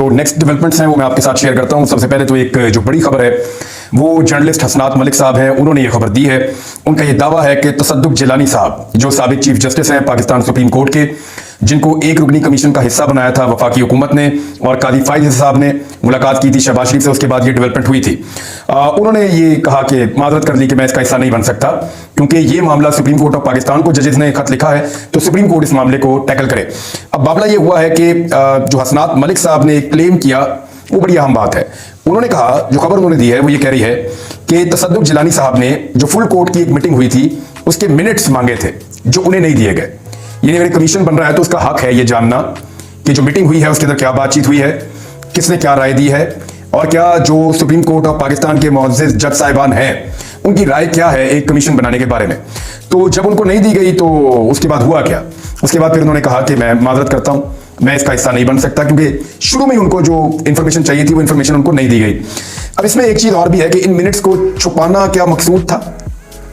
तो next developments हैं वो मैं आपके साथ शेयर करता हूं। सबसे पहले तो एक जो बड़ी खबर है वो जर्नलिस्ट हसनात मलिक साहब हैं, उन्होंने ये खबर दी है। उनका ये दावा है कि तसद्दुक जिलानी साहब जो साबिक चीफ जस्टिस हैं पाकिस्तान सुप्रीम कोर्ट के, जिनको एक रुकनी कमीशन का हिस्सा बनाया था वफाकी हुकूमत ने, और कादी फाइज साहब ने मुलाकात की थी शहबाज शरीफ से, उसके बाद ये डेवलपमेंट हुई थी। उन्होंने ये कहा कि माजरत कर ली कि मैं इसका हिस्सा नहीं बन सकता क्योंकि ये मामला सुप्रीम कोर्ट ऑफ पाकिस्तान को जजेस ने खत लिखा है, तो सुप्रीम कोर्ट इस मामले को टैकल करे। अब मामला ये हुआ है कि जो हसनात मलिक साहब ने क्लेम किया वो बड़ी अहम बात है। उन्होंने कहा, जो खबर उन्होंने दी है वो ये कह रही है कि तसद्दुक जिलानी साहब ने जो फुल कोर्ट की एक मीटिंग हुई थी उसके मिनट्स मांगे थे जो उन्हें नहीं दिए गए। यानी अगर कमीशन बन रहा है तो उसका हक है ये जानना कि जो मीटिंग हुई है उसके अंदर क्या बातचीत हुई है, किसने क्या राय दी है, और क्या जो सुप्रीम कोर्ट ऑफ पाकिस्तान के मुअज़्ज़िज़ जज साहिबान हैं उनकी राय क्या है एक कमीशन बनाने के बारे में। तो जब उनको नहीं दी गई तो उसके बाद हुआ क्या, उसके बाद फिर उन्होंने कहा कि मैं माजरत करता हूं, मैं इसका हिस्सा नहीं बन सकता, क्योंकि शुरू में ही उनको जो इंफॉर्मेशन चाहिए थी वो इंफॉर्मेशन उनको नहीं दी गई। अब इसमें एक चीज और भी है कि इन मिनट्स को छुपाना क्या मकसूद था,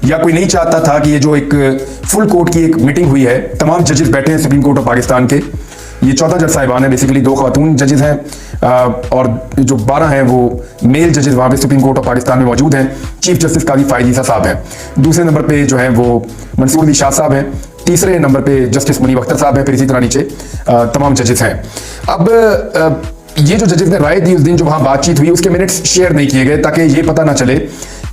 या कोई नहीं चाहता था कि ये जो एक फुल कोर्ट की एक मीटिंग हुई है, तमाम जजेस बैठे हैं सुप्रीम कोर्ट ऑफ पाकिस्तान के, ये 14 जज साहिबान हैं, बेसिकली 2 खातून जजेस हैं और जो 12 हैं वो मेल जजेस वहां पे सुप्रीम कोर्ट ऑफ पाकिस्तान में मौजूद हैं। चीफ जस्टिस कादी फाइज साहब हैं, दूसरे नंबर पे जो है वो मंसूर अली शाह साहब हैं, तीसरे नंबर पे जस्टिस मुनीब अख्तर साहब हैं, फिर इसी तरह नीचे तमाम जजेस हैं। अब ये जो जजेस ने राय दी उस दिन जो वहां बातचीत हुई उसके मिनट्स शेयर नहीं किए गए ताकि ये पता ना चले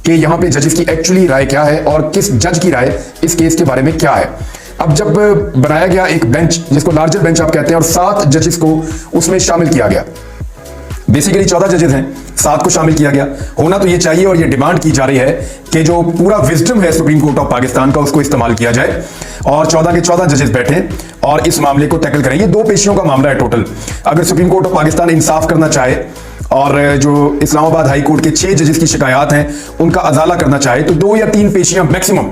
कि यहाँ पे जजेस की एक्चुअली राय क्या है और किस जज की राय इस केस के बारे में क्या है। अब जब बनाया गया एक बेंच जिसको लार्जर बेंच आप कहते हैं और 7 जजेस को उसमें शामिल किया गया, बेसिकली 14 जजेस हैं, 7 को शामिल किया गया। होना तो ये चाहिए और ये डिमांड की जा रही है कि जो पूरा विजडम है सुप्रीम कोर्ट ऑफ पाकिस्तान का उसको इस्तेमाल किया जाए और 14 के 14 जजेस बैठे और इस मामले को टैकल करें। ये 2 पेशियों का मामला है टोटल। अगर सुप्रीम कोर्ट ऑफ पाकिस्तान इंसाफ करना चाहे और जो इस्लामाबाद हाई कोर्ट के 6 जजेस की शिकायत हैं उनका अजाला करना चाहे तो 2 या 3 पेशियां मैक्सिमम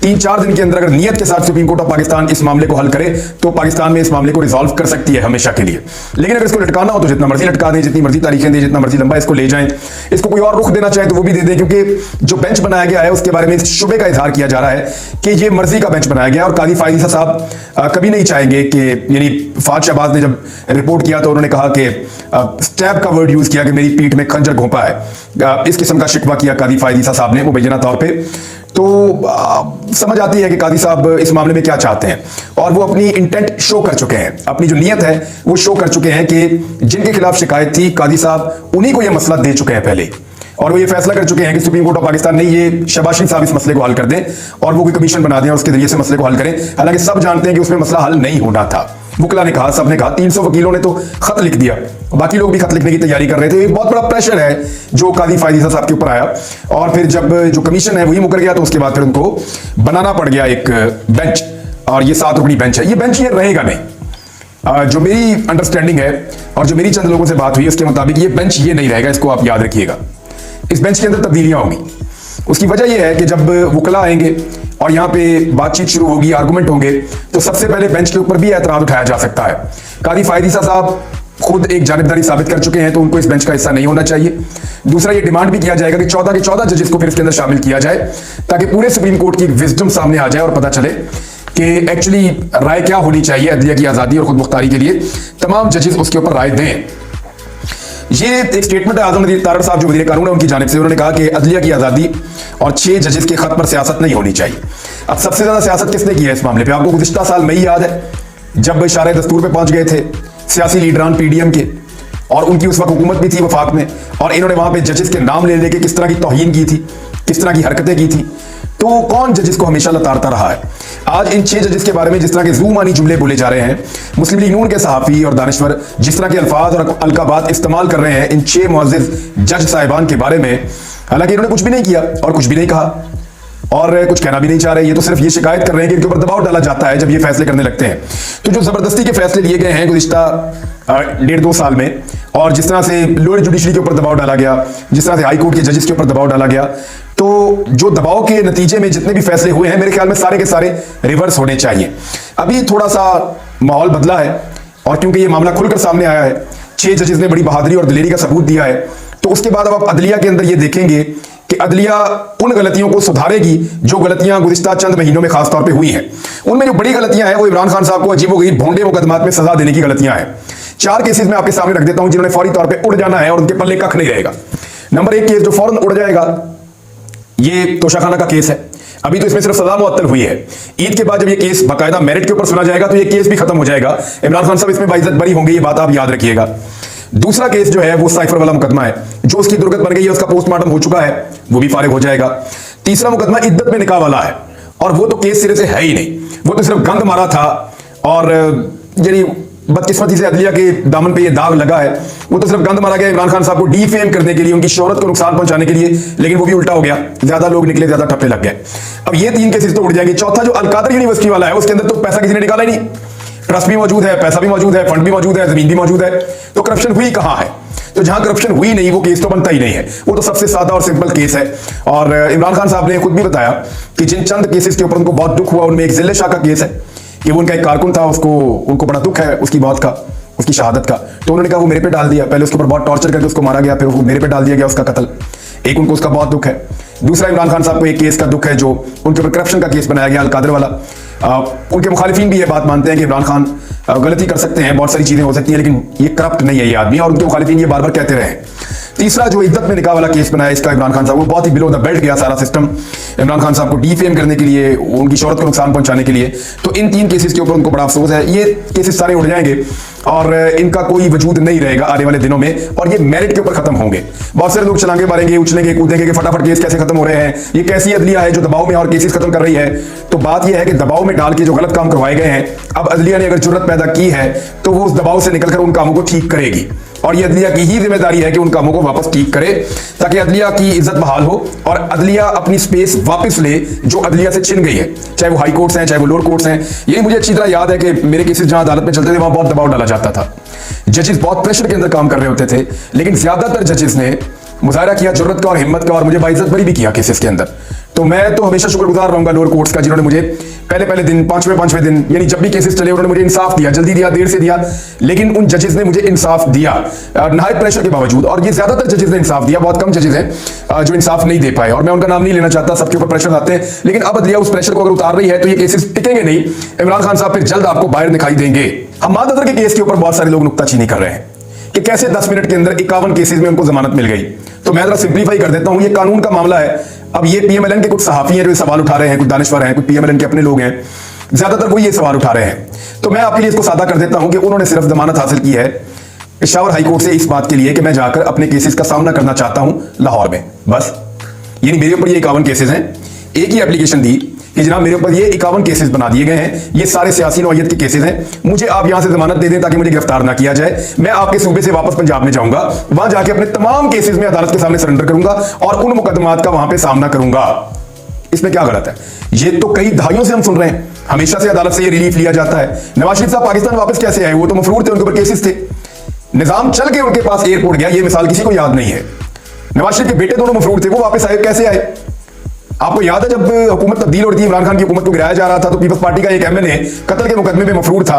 3-4 दिन के अंदर अगर नियत के साथ सुप्रीम कोर्ट ऑफ पाकिस्तान इस मामले को हल करे तो पाकिस्तान में इस मामले को रिजॉल्व कर सकती है हमेशा के लिए। लेकिन अगर इसको लटकाना हो तो जितना मर्जी लटका दें, जितनी मर्जी तारीखें दें, जितना मर्जी लंबा इसको ले जाएं, इसको कोई और रुख देना चाहे तो वो भी दे दें, क्योंकि जो बेंच बनाया गया है उसके बारे में इस शुबे का इजहार किया जा रहा है कि ये मर्जी का बेंच बनाया गया। और कादी फाइज साहब कभी नहीं चाहेंगे कि, यानी फाद शहबाज ने जब रिपोर्ट किया तो उन्होंने कहा कि स्टैब का वर्ड यूज किया कि मेरी पीठ में खंजर घोंपा है, इस किस्म का शिकवा किया कादी फाइज साहब ने मुबैना तौर पर। तो समझ आती है कि कादी साहब इस मामले में क्या चाहते हैं और वो अपनी इंटेंट शो कर चुके हैं, अपनी जो नियत है वो शो कर चुके हैं कि जिनके खिलाफ शिकायत थी कादी साहब उन्हीं को ये मसला दे चुके हैं पहले, और वो ये फैसला कर चुके हैं कि सुप्रीम कोर्ट ऑफ पाकिस्तान नहीं, ये शहबाज शरीफ साहब इस मसले को हल कर दें और वो कोई कमीशन बना दें और उसके जरिए से मसले को हल करें। हालांकि सब जानते हैं कि उसमें मसला हल नहीं होना था। वकीला ने कहा, सब ने कहा, 300 वकीलों ने तो खत लिख दिया, बाकी लोग भी खत लिखने की तैयारी कर रहे थे। एक बहुत बड़ा प्रेशर है जो कादी फाइज साहब के ऊपर आया और फिर जब जो कमीशन है वही मुकर गया तो उसके बाद फिर उनको बनाना पड़ गया एक बेंच, और ये 7 रुकनी बेंच है। ये बेंच ये रहेगा नहीं, जो मेरी अंडरस्टैंडिंग है और जो मेरी चंद लोगों से बात हुई उसके मुताबिक ये बेंच ये नहीं रहेगा, इसको आप याद रखिएगा। इस बेंच के अंदर तब्दीलियां होंगी। उसकी वजह यह है कि जब वकला आएंगे और यहाँ पे बातचीत शुरू होगी, आर्गुमेंट होंगे, तो सबसे पहले बेंच के ऊपर भी एतराज उठाया जा सकता है। कादी फाइज साहब खुद एक जानिबदारी साबित कर चुके हैं तो उनको इस बेंच का हिस्सा नहीं होना चाहिए। दूसरा, ये डिमांड भी किया जाएगा कि 14 के 14 जजेस को फिर इसके अंदर शामिल किया जाए ताकि पूरे सुप्रीम कोर्ट की विजडम सामने आ जाए और पता चले कि एक्चुअली राय क्या होनी चाहिए अदलिया की आजादी और खुद मुख्तारी के लिए। तमाम जजेस उसके ऊपर राय दें। ये एक स्टेटमेंट है आजम नदीर तारड़ साहब जो वज़ीर कानून है उनकी जानिब से, उन्होंने कहा कि अदलिया की आजादी और 6 जजेस के खत पर सियासत नहीं होनी चाहिए। अब सबसे ज्यादा सियासत किसने की है इस मामले पे? आपको गुज़िश्ता साल मई याद है जब इशारे दस्तूर पे पहुंच गए थे सियासी लीडरान पीडीएम के, और उनकी उस वक्त हुकूमत भी थी वफाक में, और इन्होंने वहां पे जजेस के नाम ले लेके किस तरह की तौहीन की थी, किस तरह की हरकतें की थी। तो कौन जजेस को हमेशा लताड़ता रहा है? आज इन 6 जजेस के बारे में जिस तरह के ज़ूमानी जुमले बोले जा रहे हैं, मुस्लिम लीग नून के सहाफ़ी और दानिश्वर जिस तरह के अल्फाज और अलकाबात इस्तेमाल कर रहे हैं इन 6 मुअज़्ज़िज़ जज साहिबान के बारे में, हालांकि इन्होंने कुछ भी नहीं किया और कुछ भी नहीं कहा और कुछ कहना भी नहीं चाह रहे। ये तो सिर्फ ये शिकायत कर रहे हैं कि इनके ऊपर दबाव डाला जाता है जब ये फैसले करने लगते हैं। तो जो जबरदस्ती के फैसले लिए गए हैं गुज़िश्ता 1.5-2 साल में, और जिस तरह से लोअर जुडिशरी के ऊपर दबाव डाला गया, जिस तरह से हाई कोर्ट के जजेस के ऊपर दबाव डाला गया, तो जो दबाव के नतीजे में जितने भी फैसले हुए हैं मेरे ख्याल में सारे के सारे रिवर्स होने चाहिए। अभी थोड़ा सा माहौल बदला है और क्योंकि ये मामला खुलकर सामने आया है, 6 जजेस ने बड़ी बहादुरी और दिलेरी का सबूत दिया है, तो उसके बाद अब आप अदलिया के अंदर ये देखेंगे कि अदलिया उन गलतियों को सुधारेगी जो गलतियां गुज़िश्ता चंद महीनों में खासतौर पे हुई हैं। उनमें जो बड़ी गलतियां हैं वो इमरान खान साहब को अजीबोगरीब भोंडे मुकदमात में सजा देने की गलतियां हैं। 4 केसेस मैं आपके सामने रख देता हूं जिन्होंने फौरी तौर पे उड़ जाना है और उनके पल्ले कख नहीं रहेगा। नंबर 1 केस जो फौरन उड़ जाएगा, ये तोशाखाना का केस है। अभी तो इसमें सिर्फ सजा मुअत्तल हुई है। ईद के बाद जब ये केस बाकायदा मेरिट के ऊपर सुना जाएगा तो ये केस भी खत्म हो जाएगा। इमरान खान साहब इसमें बाइज्जत बरी होंगे, ये बात आप याद रखिएगा। दूसरा केस जो है वो साइफर वाला मुकदमा है, जो उसकी दुर्गत बन गई है, उसका पोस्टमार्टम हो चुका है, वो भी फारिग हो जाएगा। तीसरा मुकदमा इद्दत में निकाह वाला है, और वो तो केस सिरे से है ही नहीं, वो तो सिर्फ गंद मारा था और यानी बदकिस्मती से अदलिया के दामन पे ये दाग लगा है। वो तो सिर्फ गंद मारा गया इमरान खान साहब को डीफेम करने के लिए, उनकी शोहरत को नुकसान पहुंचाने के लिए, लेकिन वो भी उल्टा हो गया, ज्यादा लोग निकले, ज्यादा ठप्पे लग गए। अब ये 3 केसेस तो उड़ जाएंगे। चौथा जो अलकादर यूनिवर्सिटी वाला है, उसके अंदर तो पैसा किसी ने निकाला ही नहीं, ट्रस्ट भी मौजूद है, पैसा भी मौजूद है, फंड भी मौजूद है, जमीन भी मौजूद है, तो करप्शन हुई कहां है? तो जहां करप्शन हुई नहीं वो केस तो बनता ही नहीं है, वो तो सबसे सादा और सिंपल केस है। और इमरान खान साहब ने खुद भी बताया कि जिन चंद केसेस के ऊपर उनको बहुत दुख हुआ, उनमें एक जिले शाह का केस है कि वो उनका एक कारकुन था, उनको बड़ा दुख है उसकी मौत का, उसकी शहादत का, तो उन्होंने कहा वो मेरे पे डाल दिया, पहले उसके ऊपर बहुत टॉर्चर करके उसको मारा गया, फिर वो मेरे पे डाल दिया गया उसका कत्ल। एक उनको उसका बहुत दुख है। दूसरा इमरान खान साहब को एक केस का दुख है जो उनके ऊपर करप्शन का केस बनाया गया अलकादर वाला। उनके मुखालिफिन भी ये बात मानते हैं कि इमरान खान गलती कर सकते हैं, बहुत सारी चीजें हो सकती हैं, लेकिन ये करप्ट नहीं है ये आदमी, और उनके मुखालिफिन ये बार बार कहते रहे। तीसरा जो इद्दत में निकाह वाला केस बनाया इसका इमरान खान साहब, वो बहुत ही बिलो द बेल्ट गया सारा सिस्टम इमरान खान साहब को डीफेम करने के लिए, उनकी शोहरत को नुकसान पहुंचाने के लिए। तो इन 3 केसेस के ऊपर उनको बड़ा अफसोस है। ये केसेस सारे उड़ जाएंगे और इनका कोई वजूद नहीं रहेगा आने वाले दिनों में, और ये मेरिट के ऊपर खत्म होंगे। बहुत सारे लोग चलांगे मारेंगे, उछलेंगे कूदेंगे कि फटाफट केस कैसे खत्म हो रहे हैं, ये कैसी अदलिया है जो दबाव में और केसेस खत्म कर रही है। तो बात यह है कि दबाव में डाल के जो गलत काम करवाए गए हैं, अब अदलिया ने अगर जुर्रत पैदा की है तो वो उस दबाव से निकलकर उन कामों को ठीक करेगी, और ये अदलिया की ही जिम्मेदारी है कि उन कामों को वापस ठीक करे ताकि अदलिया की इज्जत बहाल हो और अदलिया अपनी स्पेस वापस ले जो अदलिया से छिन गई है, चाहे वो हाई कोर्ट्स हैं, चाहे वो लोअर कोर्ट्स हैं। ये मुझे अच्छी तरह याद है कि मेरे केसेस जहां अदालत में चलते थे वहां बहुत दबाव डाला जाता था, जजेस बहुत प्रेशर के अंदर काम कर रहे होते थे, लेकिन ज्यादातर जजेस ने मुजाहरा किया जुर्रत का और हिम्मत का, और मुझे बाइज्जत बरी भी किया केसेस के अंदर। तो मैं तो हमेशा शुक्रगुजार रहूंगा लोअर कोर्ट्स का, जिन्होंने मुझे पहले दिन, पांचवें दिन, यानी जब भी केसेस चले उन्होंने मुझे इंसाफ दिया, जल्दी दिया, देर से दिया, लेकिन उन जजेस ने मुझे इंसाफ दिया नहायत प्रेशर के बावजूद। और ये ज्यादातर जजेस ने इंसाफ दिया, बहुत कम जजेस हैं जो इंसाफ नहीं दे पाए, और मैं उनका नाम नहीं लेना चाहता, सबके ऊपर प्रेशर आते हैं, लेकिन अब अदलिया उस प्रेशर को अगर उतार रही है तो ये केसेस टिकेंगे नहीं। इमरान खान साहब फिर जल्द आपको बाहर दिखाई देंगे। हम्माद अजहर के केस के ऊपर बहुत सारे लोग नुक्ताचीनी कर रहे हैं कि कैसे 10 मिनट के अंदर 51 केसेस में उनको जमानत मिल गई। तो मैं जरा सिंप्लीफाई कर देता हूं, ये कानून का मामला है। अब ये पीएमएलएन के कुछ सहाफी हैं जो सवाल उठा रहे हैं, कुछ दानिश्वर हैं, कुछ पीएमएलएन के अपने लोग हैं, ज्यादातर वो ये सवाल उठा रहे हैं। तो मैं आपके लिए इसको सादा कर देता हूं कि उन्होंने सिर्फ जमानत हासिल की है पेशावर हाई कोर्ट से इस बात के लिए कि मैं जाकर अपने केसेस का सामना करना चाहता हूं लाहौर में, बस। यानी मेरे ऊपर ये 51 केसेस हैं, एक ही एप्लीकेशन दी कि जनाब मेरे ऊपर ये 51 केसेस बना दिए गए हैं, ये सारे सियासी नौयत के केसेस हैं, मुझे आप यहां से जमानत दे दें ताकि मुझे गिरफ्तार ना किया जाए। मैं आपके सूबे से वापस पंजाब में जाऊंगा, वहां जाके अपने तमाम केसेस में अदालत के सामने सरेंडर करूंगा और उन मुकदमात का वहां पे सामना करूंगा। इसमें क्या गलत है? ये तो कई दहाइयों से हम सुन रहे हैं, हमेशा से अदालत से ये रिलीफ लिया जाता है। नवाज शरीफ साहब पाकिस्तान वापस कैसे आए? वो तो मफरूर थे, उनके ऊपर केसेस थे, निजाम चल के उनके पास एयरपोर्ट गया, ये मिसाल किसी को याद नहीं है। नवाज शरीफ के बेटे दोनों मफरूर थे, वो वापस आए, कैसे आए? आपको याद है जब हुकूमत तब्दील हो रही थी, इमरान खान की हुकूमत को गिराया जा रहा था, तो पीपल्स पार्टी का एक एमएलए कत्ल के मुकदमे में मफरूर था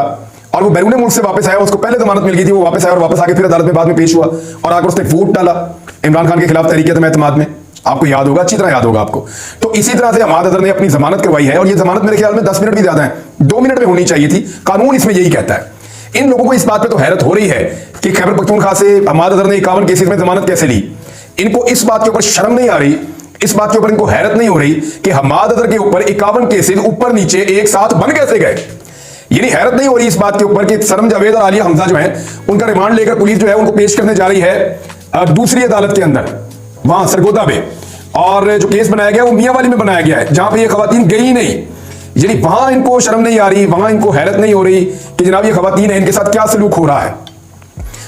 और वो बैरून मुल्क से वापस आया, उसको पहले जमानत मिल गई थी, वो वापस आया और वापस आके फिर अदालत में बाद में पेश हुआ और आकर उसने वोट डाला इमरान खान के खिलाफ तहरीक-ए-एतमाद में। आपको याद होगा, अच्छी तरह याद होगा आपको। तो इसी तरह से हम्माद अजहर ने अपनी जमानत करवाई है, और ये जमानत मेरे ख्याल में 10 मिनट भी ज्यादा है, 2 मिनट में होनी चाहिए थी। कानून इसमें यही कहता है। इन लोगों को इस बात पे तो हैरत हो रही है कि खैबर पख्तूनख्वा से हम्माद अजहर ने 51 केसेस में जमानत कैसे ली। इनको इस बात के ऊपर शर्म नहीं आ रही, इस बात के ऊपर इनको हैरत नहीं हो रही कि हम्माद अजहर के ऊपर 51 केसेस ऊपर नीचे एक साथ बन कैसे गए। यानी हैरत नहीं हो रही इस बात के ऊपर कि सरम जावेद और आलिया हमजा जो है उनका रिमांड लेकर पुलिस जो है उनको पेश करने जा रही है दूसरी अदालत के अंदर, वहां सरगोदा में, और जो केस बनाया गया वो मियांवाली में बनाया गया है जहां पे ये खवातीन गई नहीं। यानी वहां इनको शर्म नहीं आ रही, वहां इनको हैरत नहीं हो रही कि जनाब ये खवातीन है, इनके साथ क्या सलूक हो रहा है।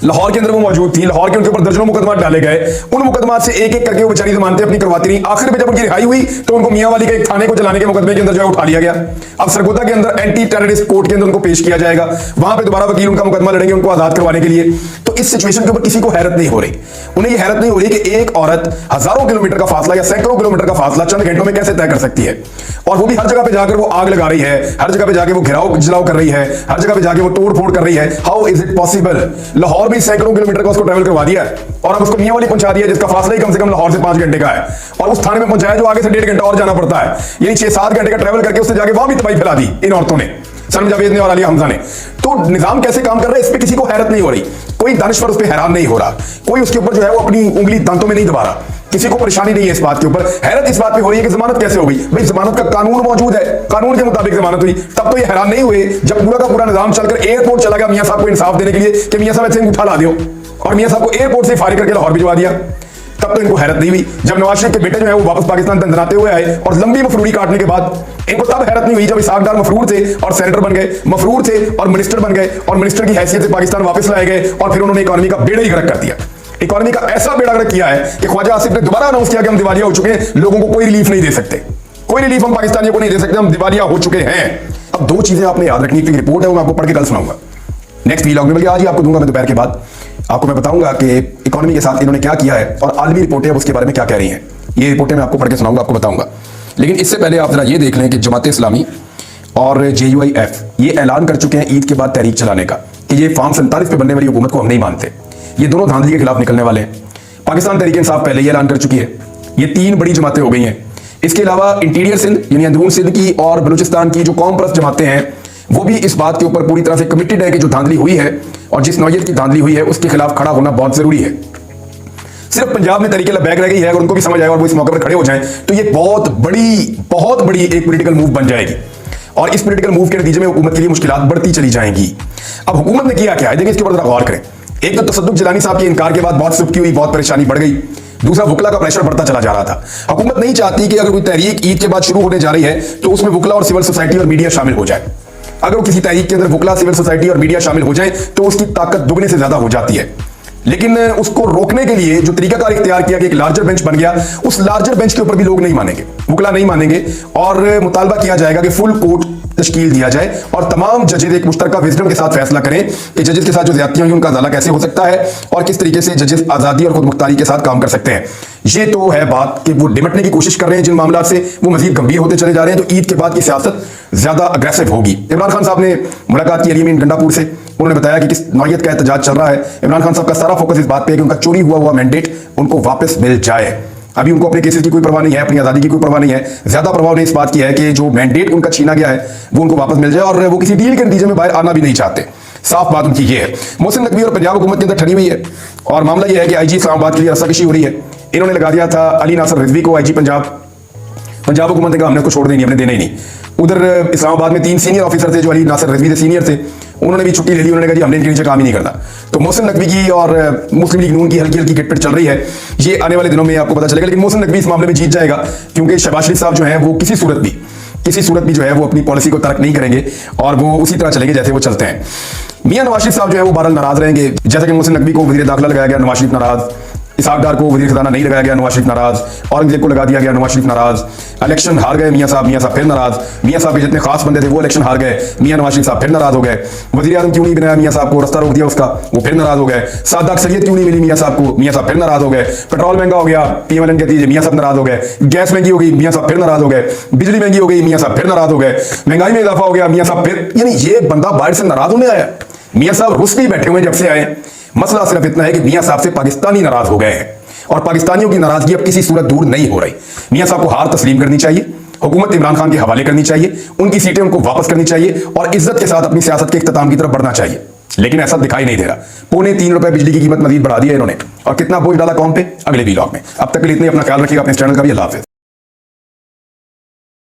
लाहौर के अंदर वो मौजूद थी, लाहौर के उनके ऊपर दर्जनों मुकदमा डाले गए, उन मुकदमात से एक एक करके वो बेचारी जमानतें अपनी करवाती रही। आखिर में जब उनकी रिहाई हुई तो उनको मियांवाली के एक थाने को जलाने के मुकदमे के अंदर जो है उठा लिया गया। अब सरगोदा के अंदर एंटी टेररिस्ट कोर्ट के अंदर उनको पेश किया जाएगा, वहां पे दोबारा वकील उनका मुकदमा लड़ेंगे उनको आजाद करवाने के लिए। तो इस सिचुएशन के ऊपर किसी को हैरत नहीं हो रही, उन्हें यह हैरत नहीं हो रही कि एक औरत हजारों किलोमीटर का फासला या सैकड़ों किलोमीटर का फासला चंद घंटों में कैसे तय कर सकती है, और वो भी हर जगह पे जाकर वो आग लगा रही है, हर जगह पे जाके वो घिराव जलाव कर रही है, हर जगह पे जाके वो तोड़ फोड़ कर रही है। How is it possible? Lahore भी सैकड़ों किलोमीटर उसको ट्रैवल करवा दिया और अब उसको मियांवाली पहुंचा दिया जिसका फासला ही कम से कम लाहौर से 5 घंटे का है, और उस थाने में पहुंचाया जो आगे से 1.5 घंटा और जाना पड़ता है। यानी 6-7 घंटे का ट्रैवल करके उसने जाके वहां भी तबाही फैला दी इन औरतों ने। सनम जावेद ने और आलिया हमजा ने। तो निजाम कैसे काम कर रहा है इस पे किसी को हैरत नहीं हो रही, कोई दानिश्वर उस पर हैरान नहीं हो रहा, कोई उसके ऊपर जो है वो अपनी उंगली दांतों में नहीं दबा रहा, किसी को परेशानी नहीं है इस बात के ऊपर। हैरत इस बात पे हो रही है कि जमानत कैसे हो गई। भाई जमानत का कानून मौजूद है, कानून के मुताबिक जमानत हुई। तब तो ये हैरान नहीं हुए जब पूरा का पूरा निजाम चलकर एयरपोर्ट चला गया मियां साहब को इंसाफ देने के लिए कि मियां साहब ऐसे उठा ला दियो, और मियां साहब को एयरपोर्ट से फारिग करके लाहौर भिजवा दिया। तब तो इनको हैरत नहीं हुई। जब नवाज शरीफ के बेटे जो है वो वापस पाकिस्तान दंदनाते हुए आए और लंबी मफरूरी काटने के बाद इनको तब हैरत नहीं हुई जब इसाक डार मफरूर थे और सेनेटर बन गए, मफरूर थे और मिनिस्टर बन गए, और मिनिस्टर की हैसियत से पाकिस्तान वापस लाए गए, और फिर उन्होंने इकोनॉमी का बेड़ा ही गर्क कर दिया। इकोनॉमी का ऐसा बेड़ा गर्क किया है कि ख्वाजा आसिफ ने दोबारा अनाउंस किया कि हम दिवालिया हो चुके हैं, लोगों को कोई रिलीफ नहीं दे सकते, कोई रिलीफ हम पाकिस्तानियों को नहीं दे सकते, हम दिवालिया हो चुके हैं। अब दो चीजें आपने याद रखनी, एक रिपोर्ट है वो मैं आपको पढ़ के कल सुनाऊंगा नेक्स्ट वीलॉग में, बल्कि आज ही आपको दूंगा मैं दोपहर के बाद। आपको मैं बताऊंगा कि इकोनॉमी के साथ इन्होंने क्या किया है और आलमी रिपोर्टें उसके बारे में क्या कह रही हैं। ये रिपोर्टें मैं आपको पढ़ के सुनाऊंगा, आपको बताऊंगा। लेकिन इससे पहले आप जरा ये देख लें कि जमात इस्लामी और JUIF ये ऐलान कर चुके हैं ईद के बाद तहरीक चलाने का कि ये फॉर्म 47 पे बनने वाली हुकूमत को हम नहीं मानते। ये दोनों धांधली के खिलाफ निकलने वाले हैं। पाकिस्तान तहरीक इंसाफ पहले ही ऐलान कर चुकी है। ये 3 बड़ी जमातें हो गई हैं। इसके अलावा इंटीरियर सिंध यानी अंदरून सिंध की और बलूचिस्तान की जो कौम परस्त जमातें हैं वो भी इस बात के ऊपर पूरी तरह से कमिटेड है कि जो धांधली हुई है और जिस नौयत की धांधली हुई है उसके खिलाफ खड़ा होना बहुत जरूरी है। सिर्फ पंजाब में तरीके लबैक रह गई है, अगर उनको भी समझ आए और वो इस मौके पर खड़े हो जाएं तो ये बहुत बड़ी एक पॉलिटिकल मूव बन जाएगी, और इस पॉलिटिकल मूव के नतीजे में हुकूमत के लिए मुश्किलात बढ़ती चली जाएंगी। अब हुकूमत ने किया क्या है, देखिए इसके ऊपर जरा गौर करें। एक तो तसद्दुक जिलानी साहब के इनकार के बाद बहुत सुबकी हुई, बहुत परेशानी बढ़ गई। दूसरा, वुकला का प्रेशर बढ़ता चला जा रहा था। हुकूमत नहीं चाहती कि अगर कोई तहरीक ईद के बाद शुरू होने जा रही है तो उसमें वुकला और सिविल सोसाइटी और मीडिया शामिल हो जाए। अगर किसी तहरीक के अंदर वुकला, सिविल सोसाइटी और मीडिया शामिल हो जाए तो उसकी ताकत दुगने से ज्यादा हो जाती है। लेकिन उसको रोकने के लिए जो तरीकाकार इख्तियार किया कि एक लार्जर बेंच बन गया, उस लार्जर बेंच के ऊपर भी लोग नहीं मानेंगे, वुकला नहीं मानेंगे, और मुतालबा किया जाएगा कि फुल कोर्ट तश्कील दिया जाए और तमाम जजेस एक मुश्तरका विजडम के साथ फैसला करें कि जजेस के साथ जो ज्यादतियां हुई उनका अजाला कैसे हो सकता है और किस तरीके से जजेस आजादी और खुद मुख्तारी के साथ काम कर सकते हैं। ये तो है बात कि वो निपटने की कोशिश कर रहे हैं जिन मामला से, वो मजीद गंभीर होते चले जा रहे हैं। तो ईद के बाद की सियासत ज्यादा अग्रेसिव होगी। इमरान खान साहब ने मुलाकात की अलीमीन गंडापुर से, उन्होंने बताया कि किस नौयत का एहतजाज चल रहा है। इमरान खान साहब का सारा फोकस इस बात पे है कि उनका चोरी हुआ मैंडेट उनको वापस मिल जाए। अभी उनको अपने केसेस की कोई परवाह नहीं है, अपनी आजादी की कोई परवाह नहीं है। ज्यादा प्रभाव ने इस बात की है कि जो मैंडेट उनका छीना गया है वो उनको वापस मिल जाए, और वो किसी डील के नतीजे में बाहर आना भी नहीं चाहते। साफ बात उनकी ये है। मोहसिन नकवी और पंजाब हुकूमत के अंदर ठनी हुई है, और मामला यह है कि IG इस्लामाबाद के लिए रस्साकशी हो रही है। इन्होंने लगा दिया था अली नासर रिजवी को IG पंजाब। पंजाब हुकूमत ने कहा हमने उसको छोड़ देनी, हमने देना ही नहीं। उधर इस्लामाबाद में 3 सीनियर ऑफिसर थे जो अली नासर रिजवी से सीनियर थे, उन्होंने भी छुट्टी ले ली। उन्होंने कहा जी हमने इनके नीचे काम ही नहीं करना। तो मोहसिन नकवी की और मुस्लिम लीग नून की हल्की हल्की किटपिट चल रही है। ये आने वाले दिनों में आपको पता चलेगा, लेकिन मोहसिन नकवी इस मामले में जीत जाएगा, क्योंकि शहबाज शरीफ साहब जो है वो किसी सूरत भी जो है वो अपनी पॉलिसी को तर्क नहीं करेंगे और वो उसी तरह चलेंगे जैसे वो चलते हैं। मियां नवाज शरीफ साहब जो है वो बहरहाल नाराज रहेंगे। जैसे कि मोहसिन नकवी को वजीर दाखिला लगाया गया, नवाज शरीफ नाराज। इसाक डार को वजीर खजाना नहीं लगाया गया, नवाज शरीफ नाराज। औरंगजेब को लगा दिया गया, नवाज शरीफ नाराज। इलेक्शन हार गए मियां साहब फिर नाराज। मियां साहब के जितने खास बंदे थे वो इलेक्शन हार गए, मियां नवाज शरीफ साहब फिर नाराज हो गए। वजीर आजम क्यों नहीं बनाया मियां साहब को, रास्ता रोक दिया उसका, वो फिर नाराज हो गए। सादा अक्सरियत क्यों नहीं मिली मियां साहब को, मियां साहब फिर नाराज हो गए। पेट्रोल महंगा हो गया, PMLN कहती है मियां साहब नाराज हो गए। गैस महंगी हो गई, मियां साहब फिर नाराज हो गए। बिजली महंगी हो गई, मियां साहब फिर नाराज हो गए। महंगाई में इजाफा हो गया, मियां साहब फिर, यानी ये बंदा बाहर से नाराज होने आया। मियां साहब रुस नहीं बैठे हुए जब से आए। मसला सिर्फ इतना है कि मियां साहब से पाकिस्तानी नाराज हो गए हैं, और पाकिस्तानियों की नाराजगी अब किसी सूरत दूर नहीं हो रही। मियां साहब को हार तस्लीम करनी चाहिए, हुकूमत इमरान खान के हवाले करनी चाहिए, उनकी सीटें उनको वापस करनी चाहिए, और इज्जत के साथ अपनी सियासत के इख्तिताम की तरफ बढ़ना चाहिए। लेकिन ऐसा दिखाई नहीं दे रहा। 3.25 रुपए बिजली की कीमत मजीद बढ़ा दी है इन्होंने, और कितना बोझ डाला कौम पे, अगले वीलॉग में। अब तक के लिए इतने, अपना ख्याल रखिएगा, अपने चैनल का भी। अल्लाह हाफिज़।